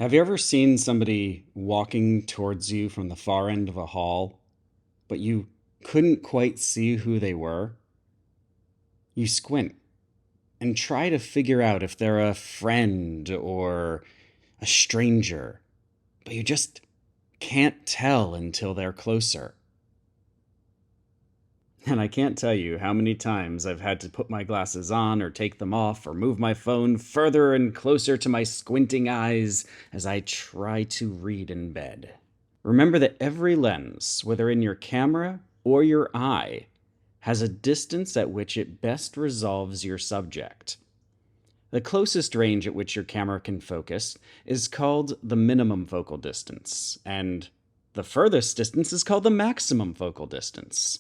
Have you ever seen somebody walking towards you from the far end of a hall, but you couldn't quite see who they were? You squint and try to figure out if they're a friend or a stranger, but you just can't tell until they're closer. And I can't tell you how many times I've had to put my glasses on or take them off or move my phone further and closer to my squinting eyes as I try to read in bed. Remember that every lens, whether in your camera or your eye, has a distance at which it best resolves your subject. The closest range at which your camera can focus is called the minimum focal distance, and the furthest distance is called the maximum focal distance.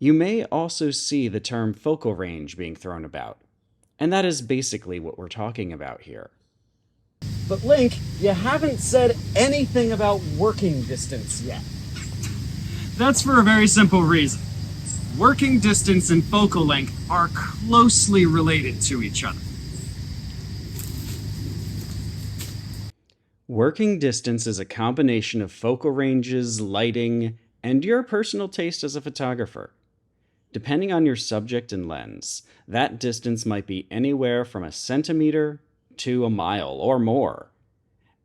You may also see the term focal range being thrown about, and that is basically what we're talking about here. But Link, you haven't said anything about working distance yet. That's for a very simple reason. Working distance and focal length are closely related to each other. Working distance is a combination of focal ranges, lighting, and your personal taste as a photographer. Depending on your subject and lens, that distance might be anywhere from a centimeter to a mile or more.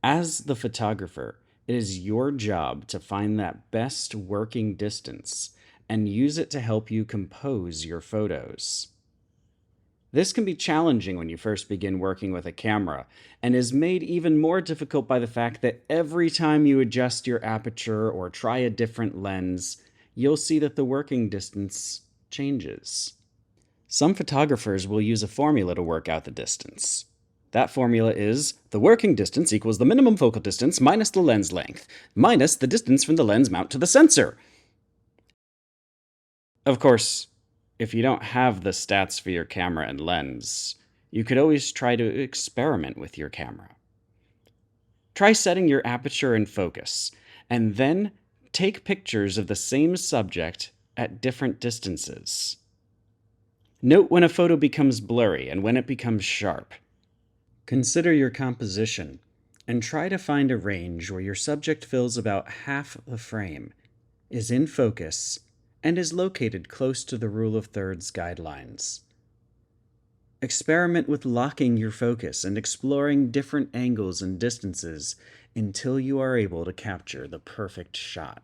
As the photographer, it is your job to find that best working distance and use it to help you compose your photos. This can be challenging when you first begin working with a camera, and is made even more difficult by the fact that every time you adjust your aperture or try a different lens, you'll see that the working distance changes. Some photographers will use a formula to work out the distance. That formula is the working distance equals the minimum focal distance minus the lens length, minus the distance from the lens mount to the sensor. Of course, if you don't have the stats for your camera and lens, you could always try to experiment with your camera. Try setting your aperture and focus, and then take pictures of the same subject at different distances. Note when a photo becomes blurry and when it becomes sharp. Consider your composition and try to find a range where your subject fills about half the frame, is in focus, and is located close to the rule of thirds guidelines. Experiment with locking your focus and exploring different angles and distances until you are able to capture the perfect shot.